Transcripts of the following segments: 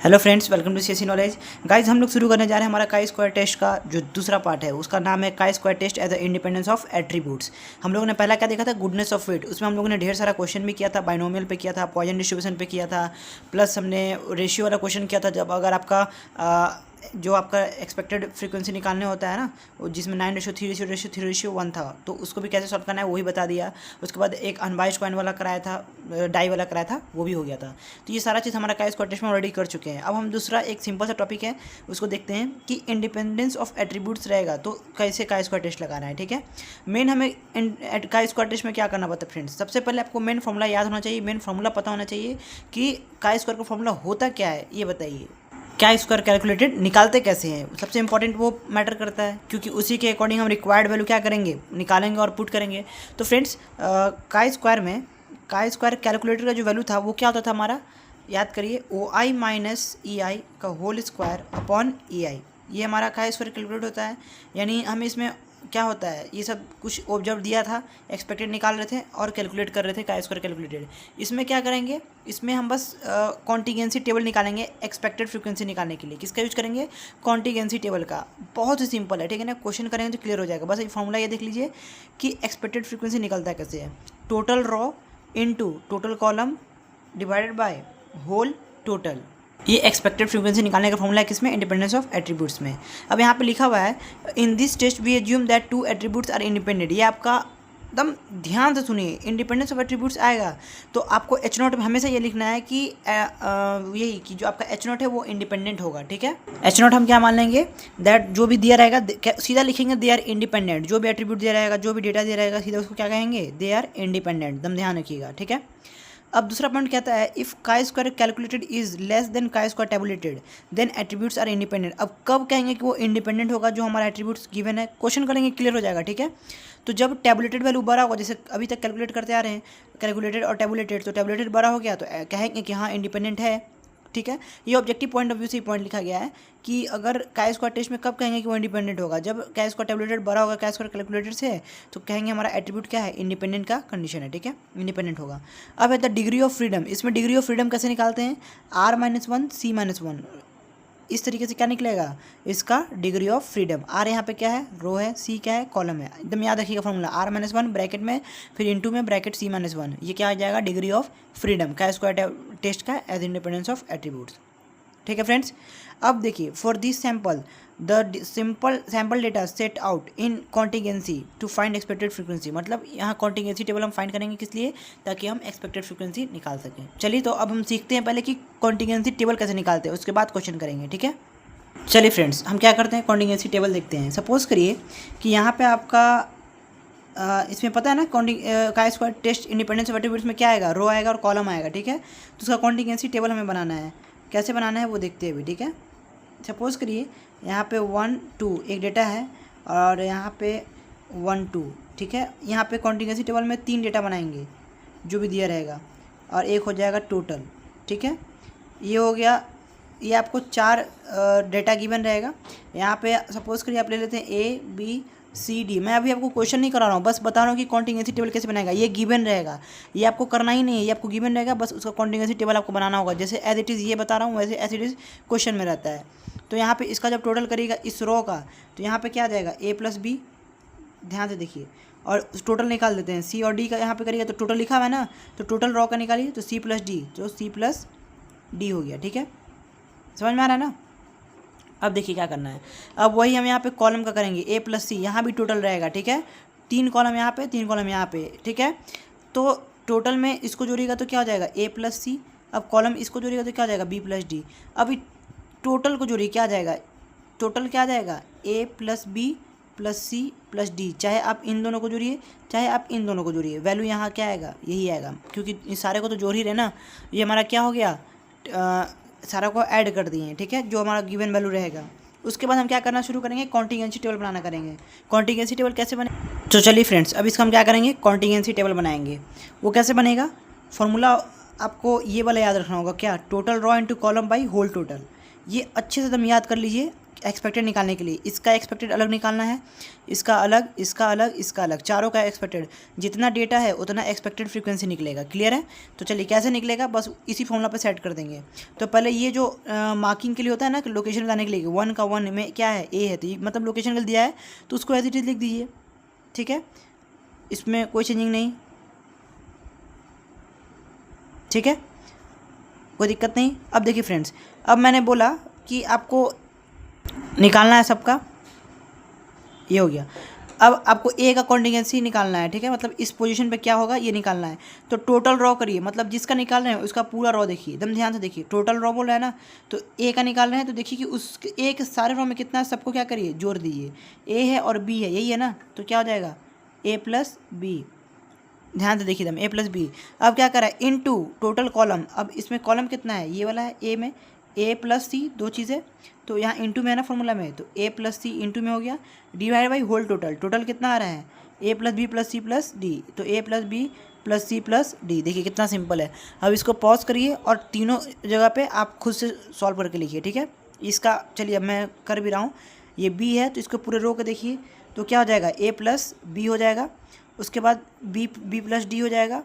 Hello friends, welcome to CSC knowledge. Guys, हम लोग शुरू करने जा रहे हैं हमारा काई स्क्वायर टेस्ट का जो दूसरा पार्ट है। उसका नाम है chi square test as the independence of attributes. हम लोगों ने पहला क्या देखा था, गुडनेस ऑफ फिट। उसमें हम लोगों ने ढेर सारा क्वेश्चन भी किया था, बाइनोमियल पे किया था, पॉइजन डिस्ट्रीब्यूशन पे किया था, प्लस हमने रेशियो वाला क्वेश्चन किया था। जब अगर आपका जो आपका एक्सपेक्टेड फ्रीक्वेंसी निकालने होता है ना, जिसमें 9:3:3:1 था, तो उसको भी कैसे सॉल्व करना है वही बता दिया। उसके बाद एक अनबाइस्ड कॉइन वाला कराया था, डाई वाला कराया था, वो भी हो गया था। तो ये सारा चीज़ हमारा काई स्क्वायर टेस्ट में ऑलरेडी कर चुके हैं। अब हम दूसरा एक सिंपल सा टॉपिक है, उसको देखते हैं कि इंडिपेंडेंस ऑफ एट्रीब्यूट्स रहेगा तो कैसे काई स्क्वायर टेस्ट लगाना है। ठीक है, मेन हमें काई स्क्वायर टेस्ट में क्या करना पड़ता है फ्रेंड्स। सबसे पहले आपको मेन फॉर्मूला याद होना चाहिए, मेन फॉर्मूला पता होना चाहिए कि काई स्क्वायर का फॉर्मूला होता क्या है, ये बताइए। क्या स्क्वायर कैलकुलेटेड निकालते कैसे हैं, सबसे इंपॉर्टेंट वो मैटर करता है, क्योंकि उसी के अकॉर्डिंग हम रिक्वायर्ड वैल्यू क्या करेंगे, निकालेंगे और पुट करेंगे। तो फ्रेंड्स, काई स्क्वायर में काई स्क्वायर कैलकुलेटर का जो वैल्यू था वो क्या होता था हमारा, याद करिए, OI माइनस EI का होल स्क्वायर अपॉन EI। ये हमारा काई स्क्वायर कैलकुलेट होता है। यानी हमें इसमें क्या होता है, ये सब कुछ ऑब्जर्व दिया था, एक्सपेक्टेड निकाल रहे थे और कैलकुलेट कर रहे थे काई स्क्वायर कैलकुलेटेड। इसमें क्या करेंगे, इसमें हम बस कॉन्टिजेंसी टेबल निकालेंगे एक्सपेक्टेड फ्रीक्वेंसी निकालने के लिए। किसका यूज करेंगे, कॉन्टिजेंसी टेबल का। बहुत ही सिंपल है, ठीक है ना। क्वेश्चन करेंगे तो क्लियर हो जाएगा। बस ये फॉर्मूला ये देख लीजिए कि एक्सपेक्टेड फ्रीक्वेंसी निकलता है कैसे है, total row into total column divided by whole total. ये एक्सपेक्टेड फ्रीक्वेंसी निकालने का फॉर्मूला है किसमें, इंडिपेंडेंस ऑफ एट्रीब्यूट्स में। अब यहाँ पे लिखा हुआ है, in this test we assume that two attributes are independent. ये आपका एकदम ध्यान से सुनिए, इंडिपेंडेंस ऑफ एट्रीब्यूट्स आएगा तो आपको H0 में हमेशा ये लिखना है कि यही कि जो आपका H0 है वो इंडिपेंडेंट होगा। ठीक है, H0 हम क्या मान लेंगे, दैट जो भी दिया रहेगा सीधा लिखेंगे दे आर इंडिपेंडेंट। जो भी एट्रीब्यूट दिया रहेगा, जो भी डेटा दिया रहेगा, सीधा उसको क्या कहेंगे, दे आर इंडिपेंडेंट। एकदम ध्यान रखिएगा, ठीक है। अब दूसरा पॉइंट कहता है, if chi square calculated is less than chi square tabulated then attributes are independent. अब कब कहेंगे कि वो इंडिपेंडेंट होगा, जो हमारा एट्रीब्यूट्स गिवन है, क्वेश्चन करेंगे क्लियर हो जाएगा। ठीक है, तो जब टेबुलेटेड वैल्यू बड़ा होगा, जैसे अभी तक कैलकुलेट करते आ रहे हैं कैलकुलेटेड और टेबुलेटेड, तो टेबुलेटेड बड़ा हो गया तो कहेंगे कि हाँ इंडिपेंडेंट है। ठीक है, ये ऑब्जेक्टिव पॉइंट ऑफ व्यू से पॉइंट लिखा गया है कि अगर काई स्क्वायर टेस्ट में कब कहेंगे कि वो इंडिपेंडेंट होगा, जब काई स्क्वायर टेबुलेटेड बड़ा होगा काई स्क्वायर कैलकुलेटेड से, तो कहेंगे हमारा एट्रीब्यूट क्या है, इंडिपेंडेंट का कंडीशन है। ठीक है, इंडिपेंडेंट होगा। अब है द डिग्री ऑफ फ्रीडम। इसमें डिग्री ऑफ फ्रीडम कैसे निकालते हैं, R-1 C-1। इस तरीके से क्या निकलेगा, इसका डिग्री ऑफ फ्रीडम। R यहाँ पे क्या है, रो है, C क्या है, कॉलम है। एकदम याद रखिएगा फॉर्मूला, R-1 ब्रैकेट में, फिर इंटू में ब्रैकेट C-1। ये क्या आ जाएगा, degree of freedom chi square test का एज इंडिपेंडेंस ऑफ एट्रीब्यूट्स। ठीक है फ्रेंड्स, अब देखिए, for this sample the simple sample data set out in contingency to find expected frequency. मतलब यहाँ कॉन्टिजेंसी टेबल हम फाइंड करेंगे किस लिए, ताकि हम एक्सपेक्टेड फ्रीक्वेंसी निकाल सकें। चलिए, तो अब हम सीखते हैं पहले कि कॉन्टिजेंसी टेबल कैसे निकालते हैं, उसके बाद क्वेश्चन करेंगे। ठीक है, चलिए फ्रेंड्स, हम क्या करते हैं, कॉन्टिजेंसी टेबल देखते हैं। सपोज करिए कि यहाँ पे आपका इसमें पता है ना, chi square test independence of attributes में क्या आएगा, रो आएगा और कॉलम आएगा। ठीक है, तो उसका कॉन्टिजेंसी टेबल हमें बनाना है। कैसे बनाना है वो देखते हैं अभी। ठीक है, सपोज़ करिए यहाँ पे 1 2 एक डेटा है और यहाँ पे 1 2। ठीक है, यहाँ पे कॉन्टिजेंसी टेबल में 3 डेटा बनाएंगे जो भी दिया रहेगा और एक हो जाएगा टोटल। ठीक है, ये हो गया। ये आपको 4 डेटा गिवन रहेगा। यहाँ पे सपोज़ करिए आप ले लेते हैं ABCD। मैं अभी आपको क्वेश्चन नहीं करा रहा हूँ, बस बता रहा हूँ कि कॉन्टिजेंसी टेबल कैसे बनाएगा। ये गिवन रहेगा, ये आपको करना ही नहीं है, ये आपको गिवन रहेगा, बस उसका कॉन्टिजेंसी टेबल आपको बनाना होगा। जैसे एज इट इज़ ये बता रहा हूँ, वैसे एज इट इज़ क्वेश्चन में रहता है। तो यहाँ पे इसका जब टोटल करिएगा इस रो का, तो यहाँ पे क्या आ जाएगा, A+B। ध्यान से देखिए, और टोटल निकाल देते हैं। C और D का यहाँ पे करिएगा तो टोटल लिखा हुआ है ना, तो टोटल रो का निकालिए तो C+D, तो C+D हो गया। ठीक है, समझ में आ रहा है ना। अब देखिए क्या करना है, अब वही हम यहाँ पे कॉलम का करेंगे, A+C। यहाँ भी टोटल रहेगा। ठीक है, 3 कॉलम यहाँ पे, 3 कॉलम यहाँ पे। ठीक है, तो टोटल में इसको जोड़िएगा तो क्या हो जाएगा, A+C। अब कॉलम इसको जोड़िएगा तो क्या हो जाएगा, B+D। अभी टोटल को जोड़िए, क्या आ जाएगा, टोटल क्या आ जाएगा, A+B+C+D। चाहे आप इन दोनों को जोड़िए, चाहे आप इन दोनों को जोड़िए, वैल्यू यहाँ क्या आएगा, यही आएगा, क्योंकि इस सारे को तो जोड़ ही रहे ना। ये हमारा क्या हो गया, सारा को ऐड कर दिए। ठीक है, जो हमारा गिवन वैल्यू रहेगा। उसके बाद हम क्या करना शुरू करेंगे, कॉन्टिजेंसी टेबल बनाना करेंगे। कॉन्टिजेंसी टेबल कैसे बने, तो चलिए फ्रेंड्स, अब इसका हम क्या करेंगे, कॉन्टिजेंसी टेबल बनाएंगे। वो कैसे बनेगा, फॉर्मूला आपको ये वाला याद रखना होगा, क्या, total row into column by whole total. ये अच्छे से एकदम याद कर लीजिए, एक्सपेक्टेड निकालने के लिए इसका एक्सपेक्टेड अलग निकालना है, इसका अलग, इसका अलग, इसका अलग, चारों का एक्सपेक्टेड। जितना डेटा है उतना एक्सपेक्टेड फ्रीक्वेंसी निकलेगा। क्लियर है? तो चलिए कैसे निकलेगा, बस इसी फॉर्मूला पे सेट कर देंगे। तो पहले ये जो मार्किंग के लिए होता है ना, लोकेशन बताने के लिए, 1 का 1 में क्या है, ए है, तो मतलब लोकेशन का दिया है तो उसको एज इट इज लिख दीजिए। ठीक है, इसमें कोई चेंजिंग नहीं। ठीक है, कोई दिक्कत नहीं। अब देखिए फ्रेंड्स, अब मैंने बोला कि आपको निकालना है सबका, ये हो गया। अब आपको ए का कॉन्टिजेंसी निकालना है। ठीक है, मतलब इस पोजीशन पे क्या होगा ये निकालना है। तो टोटल रॉ करिए, मतलब जिसका निकाल रहे हैं उसका पूरा रॉ देखिए, एकदम ध्यान से देखिए। टोटल रॉ बोल रहा है ना, तो ए का निकाल रहे हैं तो देखिए कि उस ए के सारे रॉ में कितना है, सबको क्या करिए, जोड़ दीजिए। ए है और बी है, यही है ना, तो क्या हो जाएगा, ए प्लस बी। ध्यान से देखिए एकदम, ए प्लस बी। अब क्या करा है, इनटू टोटल कॉलम। अब इसमें कॉलम कितना है, ये वाला है ए में, ए प्लस सी, दो चीज़ें, तो यहाँ इंटू में है ना फॉर्मूला में, तो ए प्लस सी इंटू में हो गया, divide by whole total. Total कितना आ रहा है, A plus B plus C plus D, तो A plus B plus C plus D. देखिए कितना सिंपल है। अब इसको पॉज करिए और तीनों जगह पे आप खुद से सॉल्व करके लिखिए। ठीक है, इसका चलिए अब मैं कर भी रहा हूँ। ये बी है तो इसको पूरे रो के देखिए, तो क्या हो जाएगा, ए प्लस बी हो जाएगा, उसके बाद बी प्लस डी हो जाएगा,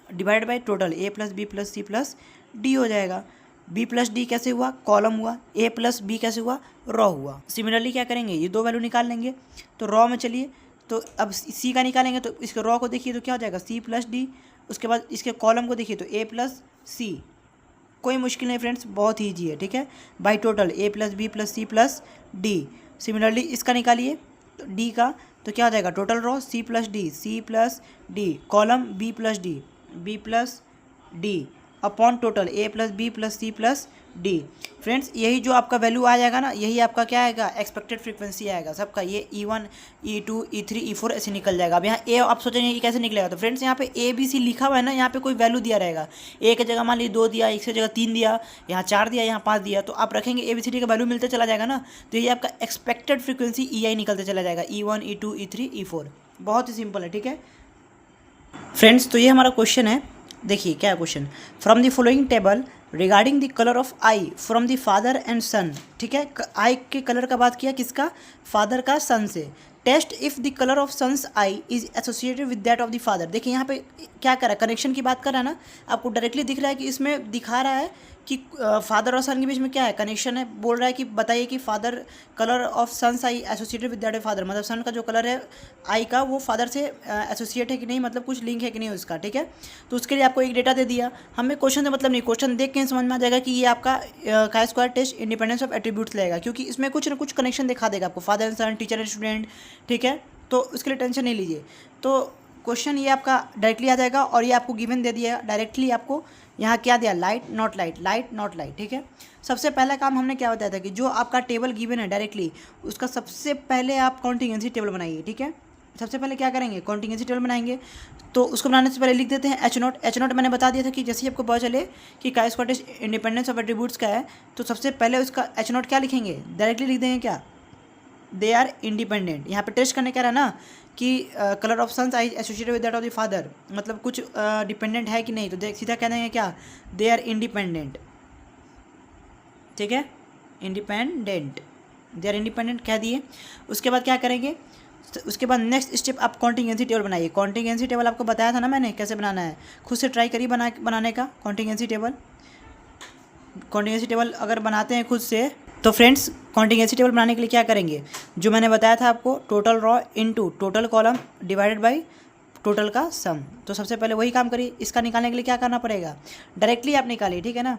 divide by total A plus B plus C plus D हो जाएगा। बी प्लस डी कैसे हुआ, कॉलम हुआ, ए प्लस बी कैसे हुआ, रॉ हुआ। सिमिलरली क्या करेंगे, ये दो वैल्यू निकाल लेंगे। तो रॉ में चलिए, तो अब सी का निकालेंगे, तो इसके रॉ को देखिए तो क्या हो जाएगा, सी प्लस डी। उसके बाद इसके कॉलम को देखिए तो ए प्लस सी। कोई मुश्किल नहीं फ्रेंड्स, बहुत ईजी है। ठीक है, by total A plus B plus C plus D. Similarly इसका निकालिए, तो डी का, तो क्या हो जाएगा, total row C plus D, column B plus D upon total A plus B plus C plus D. Friends यही जो आपका वैल्यू आ जाएगा ना, यही आपका क्या आएगा, एक्सपेक्टेड फ्रीक्वेंसी आएगा सबका। ये E1 E2 E3 E4 ऐसे निकल जाएगा। अब यहाँ ए आप सोचेंगे कि कैसे निकलेगा, तो फ्रेंड्स यहाँ पे ए बी सी लिखा हुआ है ना, यहाँ पे कोई वैल्यू दिया रहेगा। ए की जगह मान लीजिए 2 दिया, एक की जगह 3 दिया, यहाँ 4 दिया, यहाँ 5 दिया, तो आप रखेंगे ए बी सी डी का वैल्यू मिलते चला जाएगा ना, तो ये आपका एक्सपेक्टेड फ्रीक्वेंसी EI निकलते चला जाएगा, E1 E2 E3 E4। बहुत ही सिंपल है। ठीक है फ्रेंड्स, तो ये हमारा क्वेश्चन है। देखिए क्या है question, from the following table regarding the colour of eye from the father and son. ठीक है, आई के कलर का बात किया, किसका, फादर का सन से। Test if the colour of sons eye is associated with that of the father. देखिए यहाँ पे क्या कर रहा है, कनेक्शन की बात कर रहा है ना, आपको डायरेक्टली दिख रहा है कि इसमें दिखा रहा है कि फादर और सन के बीच में क्या है, कनेक्शन है। बोल रहा है कि बताइए कि father colour of sons I associated with that of father, मतलब सन का जो कलर है आई का वो फादर से एसोसिएट है कि नहीं, मतलब कुछ लिंक है कि नहीं उसका। ठीक है, तो उसके लिए आपको एक डेटा दे दिया, हमें क्वेश्चन से मतलब नहीं, क्वेश्चन देख के समझ में आ जाएगा कि ये आपका chi square test independence of attributes लेगा, क्योंकि इसमें कुछ ना कुछ कनेक्शन दिखा देगा आपको, father and son, teacher and student. ठीक है, तो उसके लिए टेंशन नहीं लीजिए। तो क्वेश्चन ये आपका डायरेक्टली आ जाएगा, और ये आपको गिवन दे दिया डायरेक्टली। आपको यहाँ क्या दिया, light not light, light not light. ठीक है, सबसे पहला काम हमने क्या बताया था कि जो आपका टेबल गिवन है डायरेक्टली, उसका सबसे पहले आप कॉन्टिजेंसी टेबल बनाइए। ठीक है, सबसे पहले क्या करेंगे, कॉन्टिजेंसी टेबल बनाएंगे। तो उसको बनाने से पहले लिख देते हैं एच नोट। एच नोट मैंने बता दिया था कि जैसे ही आपको पता चले कि chi square test independence of attributes का है, तो सबसे पहले उसका एच नोट क्या लिखेंगे, डायरेक्टली लिख देंगे क्या, दे आर इंडिपेंडेंट। यहाँ पे टेस्ट करने क्या रहा ना कि colour of sons I associated with that of the father, मतलब कुछ डिपेंडेंट है कि नहीं, तो सीधा कह देंगे क्या, दे आर इंडिपेंडेंट। ठीक है, इंडिपेंडेंट, दे आर इंडिपेंडेंट कह दिए। उसके बाद क्या करेंगे, उसके बाद नेक्स्ट स्टेप आप कॉन्टिजेंसी टेबल बनाइए। कॉन्टिजेंसी टेबल आपको बताया था ना मैंने कैसे बनाना है, खुद से ट्राई करिए बनाने का कॉन्टिजेंसी टेबल। कॉन्टिजेंसी टेबल अगर बनाते हैं खुद से, तो फ्रेंड्स कॉन्टिजेंसी टेबल बनाने के लिए क्या करेंगे, जो मैंने बताया था आपको, total row into total column divided by total का सम। तो सबसे पहले वही काम करिए। इसका निकालने के लिए क्या करना पड़ेगा, डायरेक्टली आप निकालिए। ठीक है ना,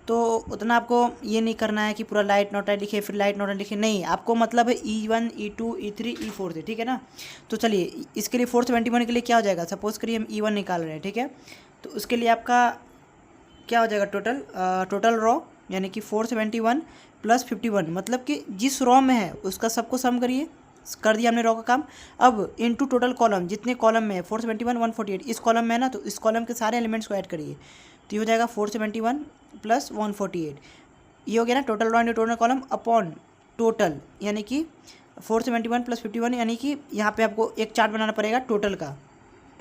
तो उतना आपको ये नहीं करना है कि पूरा लाइट नॉट लाइट लिखे फिर लाइट नॉट लाइट लिखे, नहीं, आपको मतलब है E1 E2 E3 E4 से। ठीक है ना, तो चलिए इसके लिए 471 के लिए क्या हो जाएगा, सपोज करिए हम E1 निकाल रहे हैं। ठीक है, तो उसके लिए आपका क्या हो जाएगा, टोटल रॉ यानी कि 471 प्लस 51, मतलब कि जिस रॉ में है उसका सबको सम करिए। कर दिया हमने रॉ का काम। अब इनटू टोटल कॉलम, जितने कॉलम में है 471 148, इस कॉलम में है ना, तो इस कॉलम के सारे एलिमेंट्स को ऐड करिए, तो ये हो जाएगा 471 प्लस 148। ये हो गया ना total row into total column upon total, यानी कि 471 प्लस 51, यानी कि यहाँ पे आपको एक चार्ट बनाना पड़ेगा टोटल का।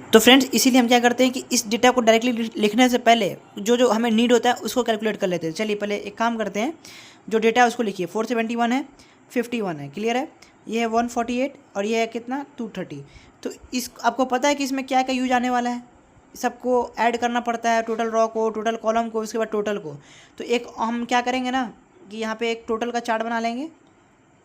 तो फ्रेंड्स इसीलिए हम क्या करते हैं कि इस डेटा को डायरेक्टली लिखने से पहले जो जो हमें नीड होता है उसको कैलकुलेट कर लेते हैं। चलिए पहले एक काम करते हैं, जो डेटा है उसको लिखिए। 471 है, 51 है, क्लियर है। ये है 148 और ये है कितना 230। तो इस आपको पता है कि इसमें क्या क्या यूज आने वाला है, सबको ऐड करना पड़ता है, टोटल रॉ को, टोटल कॉलम को, उसके बाद टोटल को। तो एक हम क्या करेंगे ना कि यहाँ पे एक टोटल का चार्ट बना लेंगे,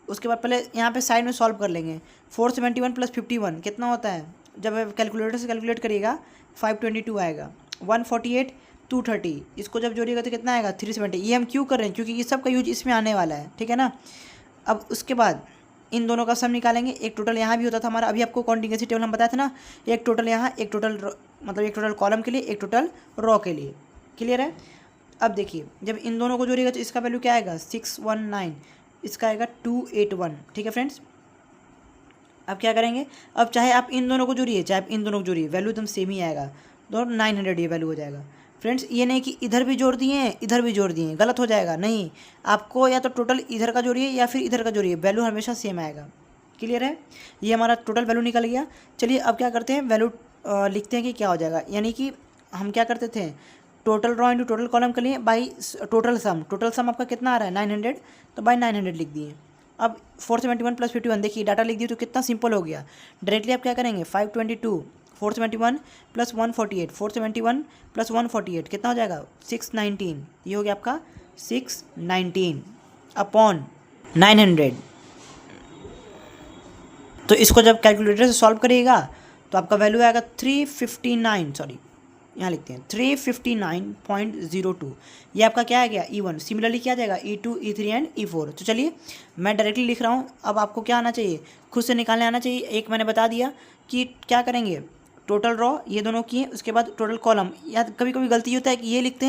उसके बाद पहले यहाँ पे साइड में सॉल्व कर लेंगे। 471 प्लस 51 कितना होता है, जब कैलकुलेटर से कैलकुलेट करिएगा 522 आएगा। 148 230, इसको जब जोड़िएगा तो कितना आएगा 370। ये हम क्यों कर रहे हैं, क्योंकि ये सब का यूज इसमें आने वाला है, ठीक है ना। अब उसके बाद इन दोनों का सम निकालेंगे। एक टोटल यहाँ भी होता था हमारा, अभी आपको कॉन्टिजेंसी टेबल हम बताए थे ना, एक टोटल यहाँ, एक टोटल मतलब एक टोटल कॉलम के लिए, एक टोटल रॉ के लिए, क्लियर है। अब देखिए जब इन दोनों को जोड़िएगा तो इसका वैल्यू क्या आएगा 619, इसका आएगा 281, ठीक है फ्रेंड्स। अब क्या करेंगे, अब चाहे आप इन दोनों को जोड़िए चाहे आप इन दोनों को जोड़िए, वैल्यू एकदम सेम ही आएगा, दोनों 900 ये वैल्यू हो जाएगा। फ्रेंड्स ये नहीं कि इधर भी जोड़ दिए इधर भी जोड़ दिए, गलत हो जाएगा, नहीं, आपको या तो टोटल इधर का जोड़िए या फिर इधर का जोड़िए, वैल्यू हमेशा सेम आएगा, क्लियर है। ये हमारा टोटल वैल्यू निकल गया। चलिए अब क्या करते हैं, वैल्यू लिखते हैं कि क्या हो जाएगा। यानी कि हम क्या करते थे, total row into total column के लिए by total sum. Total sum आपका कितना आ रहा है 900, तो बाई 900 लिख दिए। अब 471 प्लस 51 देखिए डाटा लिख दिए तो कितना सिंपल हो गया। डायरेक्टली आप क्या करेंगे 522 471 प्लस 148, 471 प्लस 148 कितना हो जाएगा 619। ये हो गया आपका 619 अपॉन 900। तो इसको जब कैलकुलेटर से सॉल्व करिएगा तो आपका वैल्यू आएगा 359, सॉरी यहाँ लिखते हैं 359.02। ये आपका क्या आ गया E1। सिमिलरली क्या आ जाएगा E2 E3 एंड E4। तो चलिए मैं डायरेक्टली लिख रहा हूँ, अब आपको क्या आना चाहिए, खुद से निकालने आना चाहिए। एक मैंने बता दिया कि क्या करेंगे, टोटल रॉ ये दोनों किए, उसके बाद टोटल कॉलम। या कभी कभी गलती होता है कि ये लिखते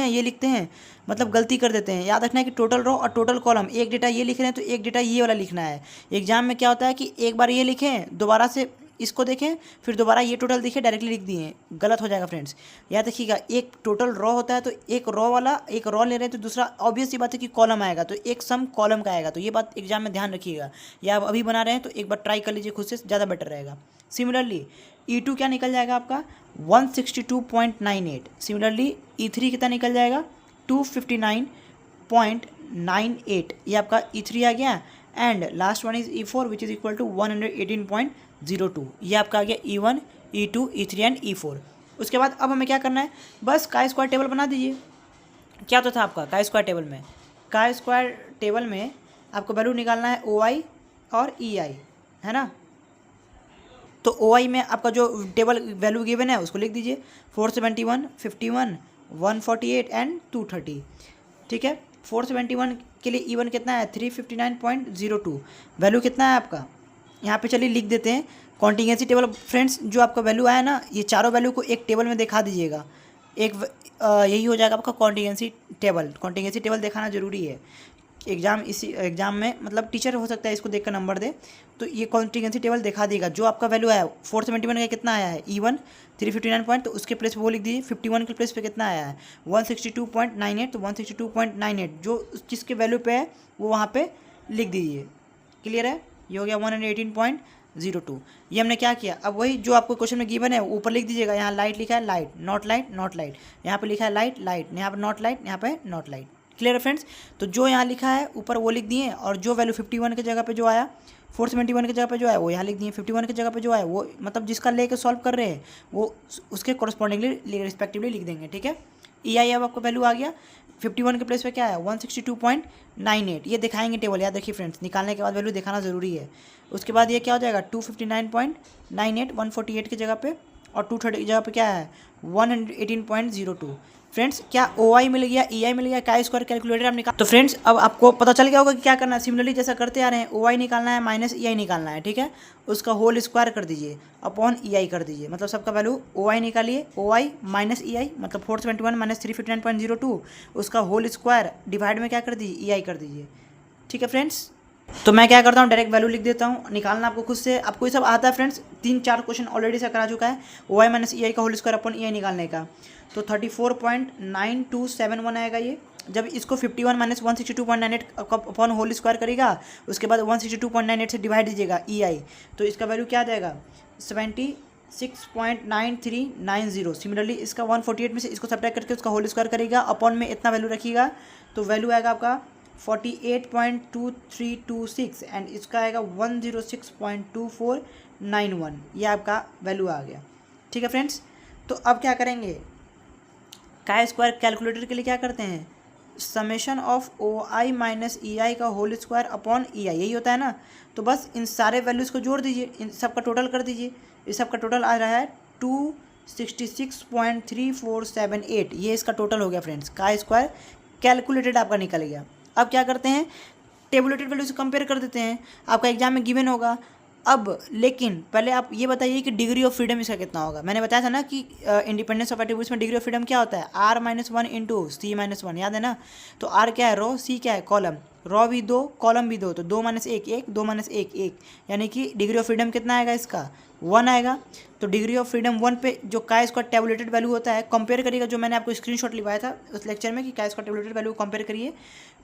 हैं मतलब गलती कर देते हैं। याद रखना है कि टोटल रॉ और टोटल कॉलम, एक डेटा ये लिख रहे हैं तो एक डेटा ये वाला लिखना है। एग्जाम में क्या होता है कि एक बार ये लिखें, दोबारा से इसको देखें, फिर दोबारा ये टोटल दिखे, डायरेक्टली लिख दिए, गलत हो जाएगा फ्रेंड्स। याद रखिएगा एक टोटल रॉ होता है तो एक रॉ वाला, एक रॉ ले रहे हैं तो दूसरा ऑब्वियस सी बात है कि कॉलम आएगा, तो एक सम कॉलम का आएगा। तो ये बात एग्जाम में ध्यान रखिएगा, या आप अभी बना रहे हैं तो एक बार ट्राई कर लीजिए खुद से, ज़्यादा बेटर रहेगा। सिमिलरली E2 क्या निकल जाएगा आपका 162.98। सिमिलरली E3 कितना निकल जाएगा 259.98। ये आपका E3 आ गया। And last one is E4 which is equal to 118.02। ये आपका आ गया E1 E2 E3 and E4। उसके बाद अब हमें क्या करना है, बस काई स्क्वायर टेबल बना दीजिए। क्या तो था आपका काई स्क्वायर टेबल में, काई स्क्वायर टेबल में आपको वैल्यू निकालना है OI और EI, है ना। तो OI में आपका जो टेबल वैल्यू गिवन है उसको लिख दीजिए 471 51 148 एंड 230, ठीक है। 471 के लिए E1 कितना है 359.02, वैल्यू कितना है आपका, यहाँ पे चलिए लिख देते हैं कॉन्टिजेंसी टेबल। फ्रेंड्स जो आपका वैल्यू आया ना, ये चारों वैल्यू को एक टेबल में दिखा दीजिएगा, एक यही हो जाएगा आपका कॉन्टिजेंसी टेबल। कॉन्टिजेंसी टेबल दिखाना जरूरी है एग्जाम में, मतलब टीचर हो सकता है इसको देखकर नंबर दे, तो ये कॉन्टिजेंसी टेबल दिखा देगा। जो आपका वैल्यू आया 471 का कितना आया है E1 359 पॉइंट, तो उसके प्लेस पे वो लिख दीजिए। 51 के प्लेस पे कितना आया है 162.98, तो 162.98 जो जिसके वैल्यू पे है वो वहाँ पे लिख दीजिए, क्लियर है। ये हो गया 118.02। ये हमने क्या किया, अब वही जो आपको क्वेश्चन में गिवन है ऊपर लिख दीजिएगा। यहाँ लाइट लिखा है light, not light not light, यहाँ पे लिखा है लाइट लाइट, यहाँ पे नॉट लाइट, यहाँ पे नॉट लाइट, क्लियर है फ्रेंड्स। तो जो यहाँ लिखा है ऊपर वो लिख दिए, और जो वैल्यू 51 की जगह पे जो आया 471 की जगह पे जो है वो यहाँ लिख दिए। 51 की जगह पे जो है वो मतलब जिसका लेके सॉल्व कर रहे हैं वो उसके कॉरस्पॉन्डिंगली रिस्पेक्टिवली लिख देंगे, ठीक है। EI अब आपको वैल्यू आ गया 51 के प्लेस पे क्या है 162.98, ये दिखाएंगे टेबल। याद रखिए फ्रेंड्स, निकालने के बाद वैल्यू दिखाना ज़रूरी है। उसके बाद ये क्या हो जाएगा 259.98 148 की जगह पे, और 230 की जगह पे क्या है 118.02। फ्रेंड्स क्या OI मिल गया, EI मिल गया, काई स्क्वायर कैलकुलेटर आप निकाल। तो फ्रेंड्स अब आपको पता चल गया होगा कि क्या करना है। सिमिलरली जैसा करते आ रहे हैं, OI निकालना है माइनस EI निकालना है, ठीक है। उसका होल स्क्वायर कर दीजिए अपॉन EI कर दीजिए, मतलब सबका वैल्यू OI निकालिए, OI माइनस EI मतलब 471 माइनस 359.02, उसका होल स्क्वायर डिवाइड में क्या कर दीजिए EI कर दीजिए, ठीक है फ्रेंड्स। तो मैं क्या करता हूँ डायरेक्ट वैल्यू लिख देता हूँ, निकालना आपको खुद से, आपको ये सब आता है फ्रेंड्स। 3-4 क्वेश्चन ऑलरेडी से करा चुका है OI माइनस EI का होल स्क्वायर अपॉन EI निकालने का। तो 34.9271 आएगा ये। जब इसको 51 माइनस 162.98 अपॉन होल स्क्वायर करेगा, उसके बाद 162.98 से डिवाइड दीजिएगा EI, तो इसका वैल्यू क्या आ जाएगा 6.9390। सिमिलरली इसका 148 में से इसको सब्ट्रैक्ट करके उसका होल स्क्वायर करेगा, अपॉन में इतना वैल्यू रखिएगा तो वैल्यू आएगा आपका 48.2326 एंड इसका आएगा 106.2491। ये आपका वैल्यू आ गया। ठीक है फ्रेंड्स, तो अब क्या करेंगे, काय स्क्वायर कैलकुलेटर के लिए क्या करते हैं, summation of OI minus EI का होल स्क्वायर अपॉन EI, यही होता है ना। तो बस इन सारे वैल्यूज़ को जोड़ दीजिए, इन सब का टोटल कर दीजिए। इस सब का टोटल आ रहा है 266.3478। ये इसका टोटल हो गया फ्रेंड्स, काय स्क्वायर कैलकुलेटेड आपका निकल गया। अब क्या करते हैं, टेबुलेटेड वैल्यू से कंपेयर कर देते हैं, आपका एग्जाम में गिवन होगा। अब लेकिन पहले आप ये बताइए कि डिग्री ऑफ फ्रीडम इसका कितना होगा। मैंने बताया था ना कि इंडिपेंडेंस ऑफ एट्रीब्यूट्स में डिग्री ऑफ फ्रीडम क्या होता है, R-1 इंटू C-1, याद है ना। तो R क्या है, रो, C क्या है, कॉलम, रो भी 2 कॉलम भी 2, तो 2 - 1 1, 2 - 1 1, यानी कि डिग्री ऑफ फ्रीडम कितना आएगा इसका, 1 आएगा। तो डिग्री ऑफ फ्रीडम 1 पे जो काय स्क्वायर टेबुलेटेड वैल्यू होता है, कंपेयर करिएगा, जो मैंने आपको स्क्रीनशॉट लिवाया था उस लेक्चर में कि chi square tabulated value compare करिए,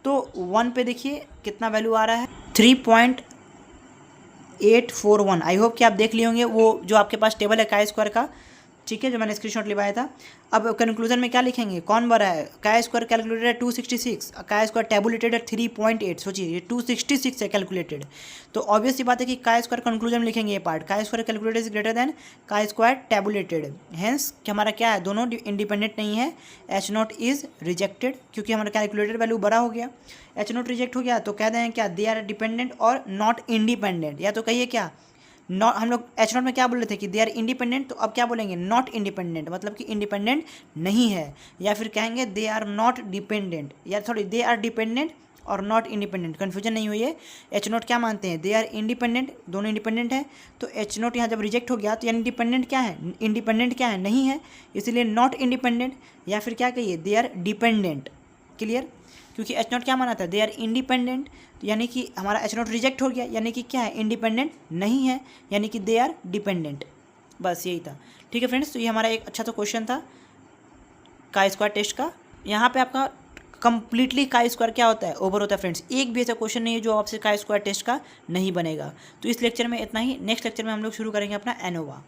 तो 1 पे देखिए कितना वैल्यू आ रहा है, 3.841। आई होप कि आप देख लिए होंगे वो जो आपके पास टेबल है काय स्क्वायर का, ठीक है, जो मैंने स्क्रीनशॉट लिवाया था। अब कंक्लूजन में क्या लिखेंगे, कौन बड़ा है, काय स्क्वायर कैलकुलेटेड है 266, काय स्क्वायर टेबुलेटेड है 3.8। सोचिए ये 266 है कैलकुलेटेड, तो ऑब्वियस सी बात है कि काय स्क्वायर कंक्लूजन में लिखेंगे ये part, chi square calculated is greater than chi square tabulated. Hence कि हमारा क्या है, दोनों इंडिपेंडेंट नहीं है, H0 इज रिजेक्टेड, क्योंकि हमारा कैलकुलेटेड वैल्यू बड़ा हो गया, H0 रिजेक्ट हो गया, तो कह दें क्या, दे आर डिपेंडेंट और नॉट इंडिपेंडेंट, या तो कहिए क्या, नॉट, हम लोग H0 में क्या बोल रहे थे कि दे आर इंडिपेंडेंट, तो अब क्या बोलेंगे, नॉट इंडिपेंडेंट, मतलब कि इंडिपेंडेंट नहीं है, या फिर कहेंगे दे आर नॉट डिपेंडेंट, या सॉरी दे आर डिपेंडेंट और नॉट इंडिपेंडेंट, कन्फ्यूजन नहीं हुई है। H0 क्या मानते हैं, दे आर इंडिपेंडेंट, दोनों इंडिपेंडेंट है, तो H0 यहाँ जब रिजेक्ट हो गया तो यानी इंडिपेंडेंट क्या है, इंडिपेंडेंट क्या है, नहीं है, इसलिए नॉट इंडिपेंडेंट, या फिर क्या कहिए, दे आर डिपेंडेंट। क्लियर, क्योंकि H0 क्या माना था, दे आर इंडिपेंडेंट, यानी कि हमारा H0 रिजेक्ट हो गया, यानी कि क्या है, इंडिपेंडेंट नहीं है, यानी कि दे आर डिपेंडेंट। बस यही था। ठीक है फ्रेंड्स, तो ये हमारा एक अच्छा सा क्वेश्चन था काय स्क्वायर टेस्ट का। यहाँ पे आपका कंप्लीटली काय स्क्वायर क्या होता है, ओवर होता है फ्रेंड्स। एक भी ऐसा क्वेश्चन नहीं है जो आपसे काय स्क्वायर टेस्ट का नहीं बनेगा। तो इस लेक्चर में इतना ही, नेक्स्ट लेक्चर में हम लोग शुरू करेंगे अपना एनोवा।